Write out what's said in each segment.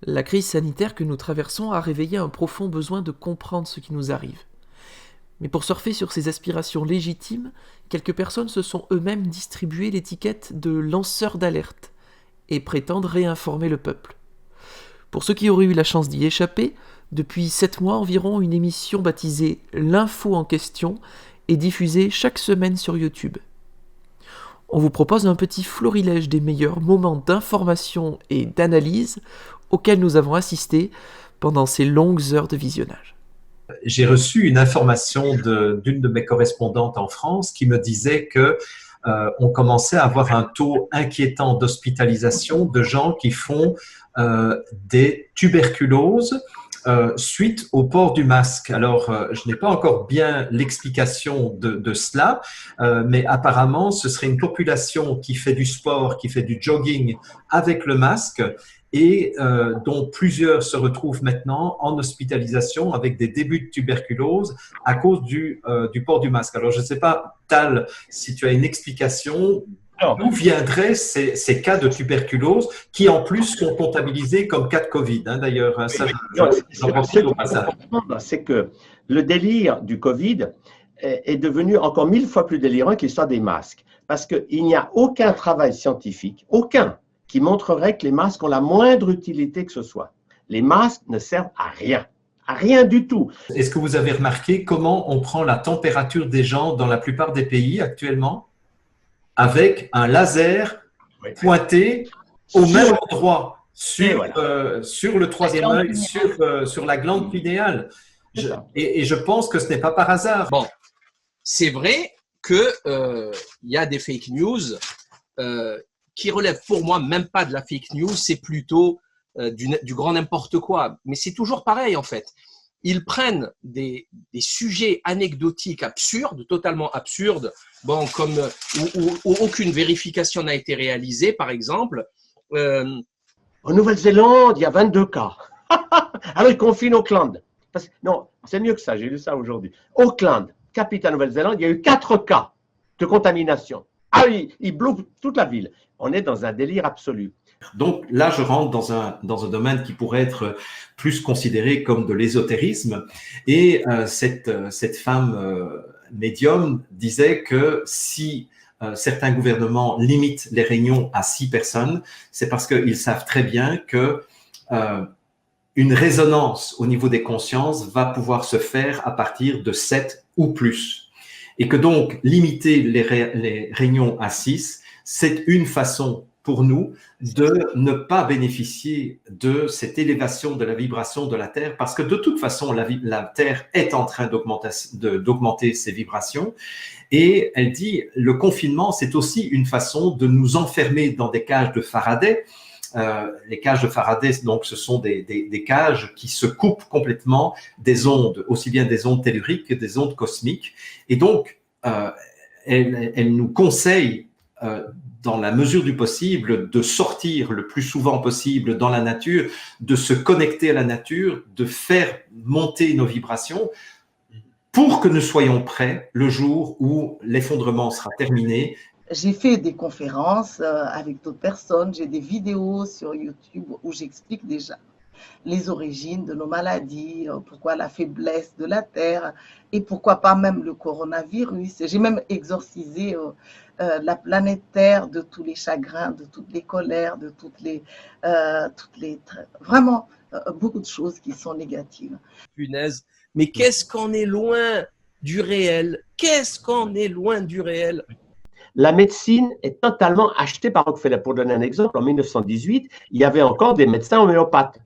La crise sanitaire que nous traversons a réveillé un profond besoin de comprendre ce qui nous arrive. Mais pour surfer sur ces aspirations légitimes, quelques personnes se sont eux-mêmes distribué l'étiquette de lanceurs d'alerte et prétendent réinformer le peuple. Pour ceux qui auraient eu la chance d'y échapper, depuis 7 mois environ, une émission baptisée L'info en question est diffusée chaque semaine sur YouTube. On vous propose un petit florilège des meilleurs moments d'information et d'analyse auxquels nous avons assisté pendant ces longues heures de visionnage. J'ai reçu une information d'une de mes correspondantes en France qui me disait que on commençait à avoir un taux inquiétant d'hospitalisation de gens qui font des tuberculoses suite au port du masque. Alors, je n'ai pas encore bien l'explication de cela, mais apparemment, ce serait une population qui fait du sport, qui fait du jogging avec le masque et dont plusieurs se retrouvent maintenant en hospitalisation avec des débuts de tuberculose à cause du port du masque. Alors, je ne sais pas, Tal, si tu as une explication, d'où viendraient ces cas de tuberculose qui, en plus, sont comptabilisés comme cas de Covid. Hein, d'ailleurs, ça, j'en profite au passage. C'est que le délire du Covid est devenu encore 1000 fois plus délirant que l'histoire des masques. Parce qu'il n'y a aucun travail scientifique, aucun, qui montrerait que les masques ont la moindre utilité que ce soit. Les masques ne servent à rien du tout. Est-ce que vous avez remarqué comment on prend la température des gens dans la plupart des pays actuellement avec un laser pointé au même endroit sur le troisième œil, sur la glande pinéale. Et je pense que ce n'est pas par hasard. Bon, c'est vrai qu'il y a des fake news qui relèvent pour moi même pas de la fake news, c'est plutôt du grand n'importe quoi. Mais c'est toujours pareil en fait. Ils prennent des sujets anecdotiques absurdes, totalement absurdes, bon, comme où aucune vérification n'a été réalisée, par exemple. En Nouvelle-Zélande, il y a 22 cas. Alors ils confinent Auckland. Non, c'est mieux que ça, j'ai lu ça aujourd'hui. Auckland, capitale Nouvelle-Zélande, il y a eu 4 cas de contamination. Ah oui, ils bloquent toute la ville. On est dans un délire absolu. Donc là, je rentre dans un domaine qui pourrait être plus considéré comme de l'ésotérisme. Et cette femme médium disait que si certains gouvernements limitent les réunions à 6 personnes, c'est parce qu'ils savent très bien que une résonance au niveau des consciences va pouvoir se faire à partir de 7 ou plus. Et que donc, limiter les réunions à 6, c'est une façon pour nous de ne pas bénéficier de cette élévation de la vibration de la Terre, parce que de toute façon, la Terre est en train d'augmenter ses vibrations. Et elle dit, le confinement, c'est aussi une façon de nous enfermer dans des cages de Faraday. Les cages de Faraday, donc, ce sont des cages qui se coupent complètement des ondes, aussi bien des ondes telluriques que des ondes cosmiques. Et donc, elle nous conseille, dans la mesure du possible, de sortir le plus souvent possible dans la nature, de se connecter à la nature, de faire monter nos vibrations pour que nous soyons prêts le jour où l'effondrement sera terminé. J'ai fait des conférences avec d'autres personnes, j'ai des vidéos sur YouTube où j'explique déjà les origines de nos maladies, pourquoi la faiblesse de la Terre et pourquoi pas même le coronavirus. J'ai même exorcisé la planète Terre de tous les chagrins, de toutes les colères, de vraiment beaucoup de choses qui sont négatives. Punaise, mais qu'est-ce qu'on est loin du réel? Qu'est-ce qu'on est loin du réel? La médecine est totalement achetée par Rockefeller. Pour donner un exemple, en 1918, il y avait encore des médecins homéopathes.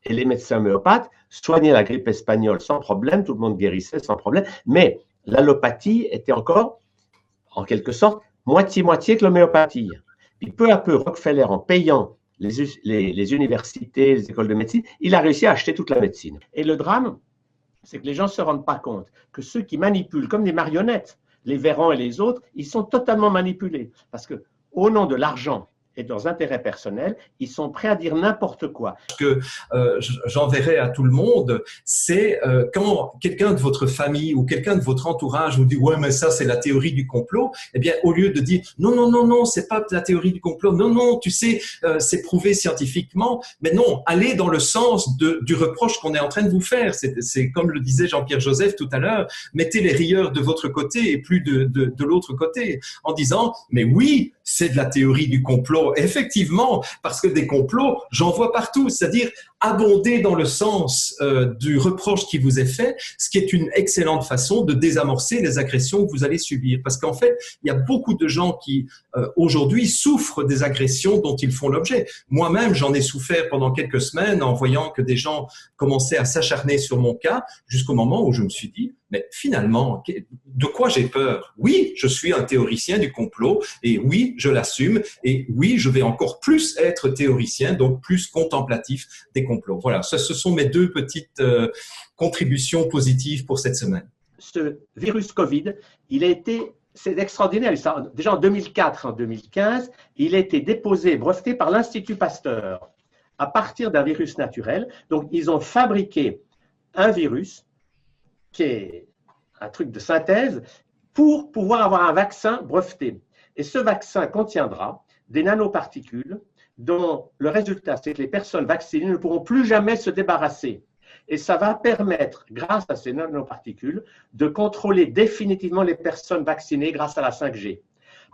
Et les médecins homéopathes soignaient la grippe espagnole sans problème, tout le monde guérissait sans problème, mais l'allopathie était encore, en quelque sorte, moitié-moitié que l'homéopathie. Puis peu à peu, Rockefeller, en payant les universités, les écoles de médecine, il a réussi à acheter toute la médecine. Et le drame, c'est que les gens ne se rendent pas compte que ceux qui manipulent comme des marionnettes, les Véran et les autres, ils sont totalement manipulés. Parce que, au nom de l'argent et de leurs intérêts personnels, ils sont prêts à dire n'importe quoi. Que j'enverrai à tout le monde, c'est quand quelqu'un de votre famille ou quelqu'un de votre entourage vous dit ouais mais ça c'est la théorie du complot, eh bien au lieu de dire non non non non c'est pas la théorie du complot, non non tu sais c'est prouvé scientifiquement, mais non, allez dans le sens du reproche qu'on est en train de vous faire. C'est comme le disait Jean-Pierre Joseph tout à l'heure, mettez les rieurs de votre côté et plus de l'autre côté, en disant mais oui c'est de la théorie du complot, effectivement, parce que des complots, j'en vois partout, c'est-à-dire abonder dans le sens du reproche qui vous est fait, ce qui est une excellente façon de désamorcer les agressions que vous allez subir. Parce qu'en fait, il y a beaucoup de gens qui, aujourd'hui, souffrent des agressions dont ils font l'objet. Moi-même, j'en ai souffert pendant quelques semaines en voyant que des gens commençaient à s'acharner sur mon cas, jusqu'au moment où je me suis dit, mais finalement, de quoi j'ai peur? Oui, je suis un théoricien du complot et oui, je l'assume et oui, je vais encore plus être théoricien, donc plus contemplatif des complots. Voilà, ce sont mes deux petites contributions positives pour cette semaine. Ce virus Covid, c'est extraordinaire. Déjà en 2004, en 2015, il a été déposé, breveté par l'Institut Pasteur à partir d'un virus naturel. Donc, ils ont fabriqué un virus qui est un truc de synthèse pour pouvoir avoir un vaccin breveté. Et ce vaccin contiendra des nanoparticules dont le résultat, c'est que les personnes vaccinées ne pourront plus jamais se débarrasser. Et ça va permettre, grâce à ces nanoparticules, de contrôler définitivement les personnes vaccinées grâce à la 5G.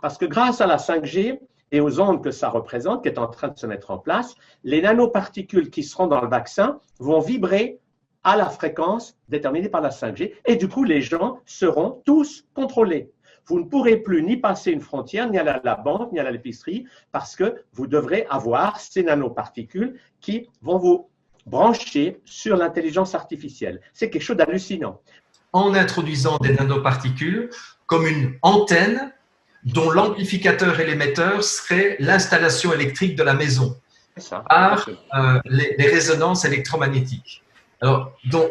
Parce que grâce à la 5G et aux ondes que ça représente, qui est en train de se mettre en place, les nanoparticules qui seront dans le vaccin vont vibrer à la fréquence déterminée par la 5G. Et du coup, les gens seront tous contrôlés. Vous ne pourrez plus ni passer une frontière, ni aller à la banque, ni aller à l'épicerie, parce que vous devrez avoir ces nanoparticules qui vont vous brancher sur l'intelligence artificielle. C'est quelque chose d'hallucinant. En introduisant des nanoparticules comme une antenne dont l'amplificateur et l'émetteur serait l'installation électrique de la maison par les résonances électromagnétiques. Alors, donc,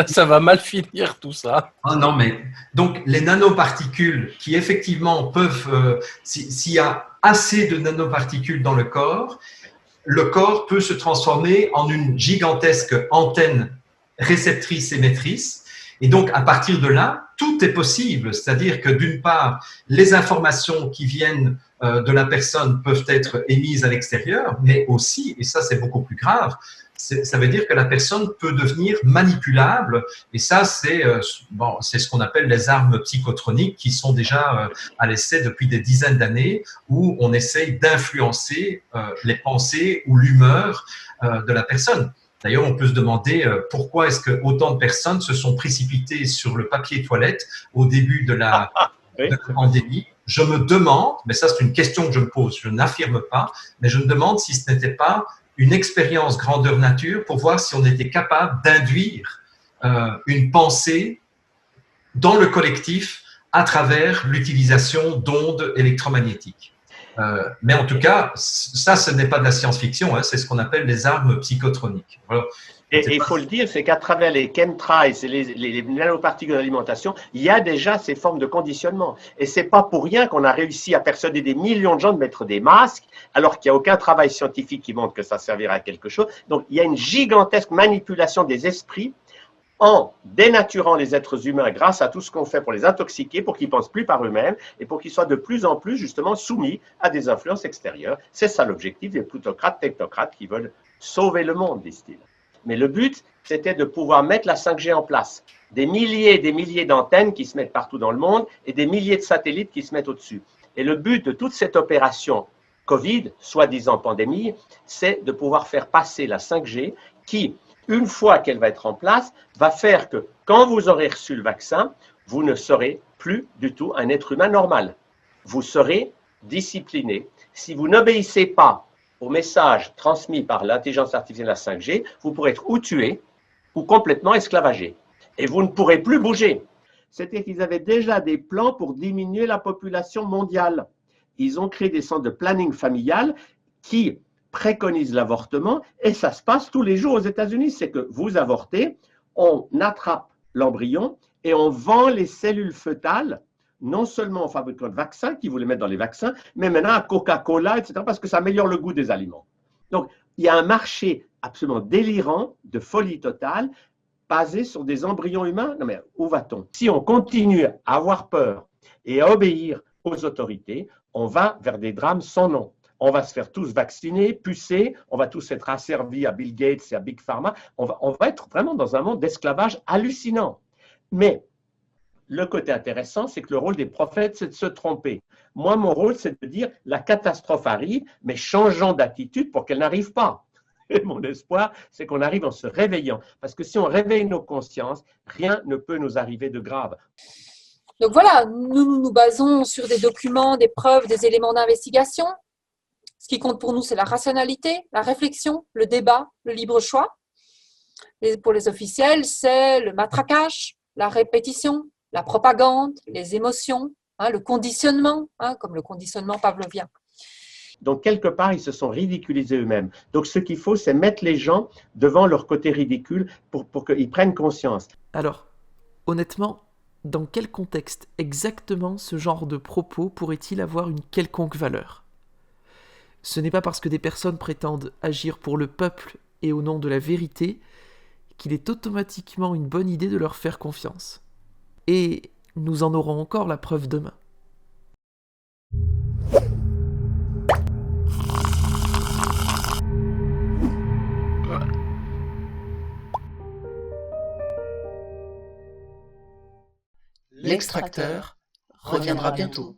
ça va mal finir tout ça. Ah non, mais donc les nanoparticules qui effectivement peuvent, s'il y a assez de nanoparticules dans le corps peut se transformer en une gigantesque antenne réceptrice-émettrice. Et donc, à partir de là, tout est possible. C'est-à-dire que d'une part, les informations qui viennent de la personne peuvent être émises à l'extérieur, mais aussi, et ça c'est beaucoup plus grave, ça veut dire que la personne peut devenir manipulable. Et ça, c'est ce qu'on appelle les armes psychotroniques qui sont déjà à l'essai depuis des dizaines d'années, où on essaye d'influencer les pensées ou l'humeur de la personne. D'ailleurs, on peut se demander pourquoi est-ce que autant de personnes se sont précipitées sur le papier toilette au début de la pandémie. Je me demande, mais ça c'est une question que je me pose, je n'affirme pas, mais je me demande si ce n'était pas une expérience grandeur nature pour voir si on était capable d'induire une pensée dans le collectif à travers l'utilisation d'ondes électromagnétiques. Mais en tout cas, ça, ce n'est pas de la science-fiction, hein, c'est ce qu'on appelle les armes psychotroniques. Voilà. Et il faut le dire, c'est qu'à travers les chemtrails et les nanoparticules d'alimentation, il y a déjà ces formes de conditionnement. Et ce n'est pas pour rien qu'on a réussi à persuader des millions de gens de mettre des masques, alors qu'il n'y a aucun travail scientifique qui montre que ça servira à quelque chose. Donc, il y a une gigantesque manipulation des esprits en dénaturant les êtres humains grâce à tout ce qu'on fait pour les intoxiquer, pour qu'ils ne pensent plus par eux-mêmes et pour qu'ils soient de plus en plus justement soumis à des influences extérieures. C'est ça l'objectif des plutocrates, technocrates qui veulent sauver le monde, disent-ils. Mais le but, c'était de pouvoir mettre la 5G en place. Des milliers et des milliers d'antennes qui se mettent partout dans le monde et des milliers de satellites qui se mettent au-dessus. Et le but de toute cette opération Covid, soi-disant pandémie, c'est de pouvoir faire passer la 5G qui, une fois qu'elle va être en place, va faire que quand vous aurez reçu le vaccin, vous ne serez plus du tout un être humain normal. Vous serez discipliné. Si vous n'obéissez pas au message transmis par l'intelligence artificielle de la 5G, vous pourrez être ou tué ou complètement esclavagé. Et vous ne pourrez plus bouger. C'était qu'ils avaient déjà des plans pour diminuer la population mondiale. Ils ont créé des centres de planning familial qui préconisent l'avortement et ça se passe tous les jours aux États-Unis. C'est que vous avortez, on attrape l'embryon et on vend les cellules fœtales non seulement aux fabricants de vaccins qui voulaient mettre dans les vaccins, mais maintenant à Coca-Cola, etc., parce que ça améliore le goût des aliments. Donc, il y a un marché absolument délirant, de folie totale, basé sur des embryons humains. Non mais où va-t-on? Si on continue à avoir peur et à obéir aux autorités, on va vers des drames sans nom. On va se faire tous vacciner, pucer, on va tous être asservis à Bill Gates et à Big Pharma. On va être vraiment dans un monde d'esclavage hallucinant. Mais le côté intéressant, c'est que le rôle des prophètes, c'est de se tromper. Moi, mon rôle, c'est de dire la catastrophe arrive, mais changeons d'attitude pour qu'elle n'arrive pas. Et mon espoir, c'est qu'on arrive en se réveillant. Parce que si on réveille nos consciences, rien ne peut nous arriver de grave. Donc voilà, nous nous basons sur des documents, des preuves, des éléments d'investigation. Ce qui compte pour nous, c'est la rationalité, la réflexion, le débat, le libre choix. Et pour les officiels, c'est le matraquage, la répétition, la propagande, les émotions, le conditionnement, comme le conditionnement pavlovien. Donc, quelque part, ils se sont ridiculisés eux-mêmes. Donc, ce qu'il faut, c'est mettre les gens devant leur côté ridicule pour qu'ils prennent conscience. Alors, honnêtement, dans quel contexte exactement ce genre de propos pourrait-il avoir une quelconque valeur ? Ce n'est pas parce que des personnes prétendent agir pour le peuple et au nom de la vérité qu'il est automatiquement une bonne idée de leur faire confiance. Et nous en aurons encore la preuve demain. L'extracteur reviendra bientôt.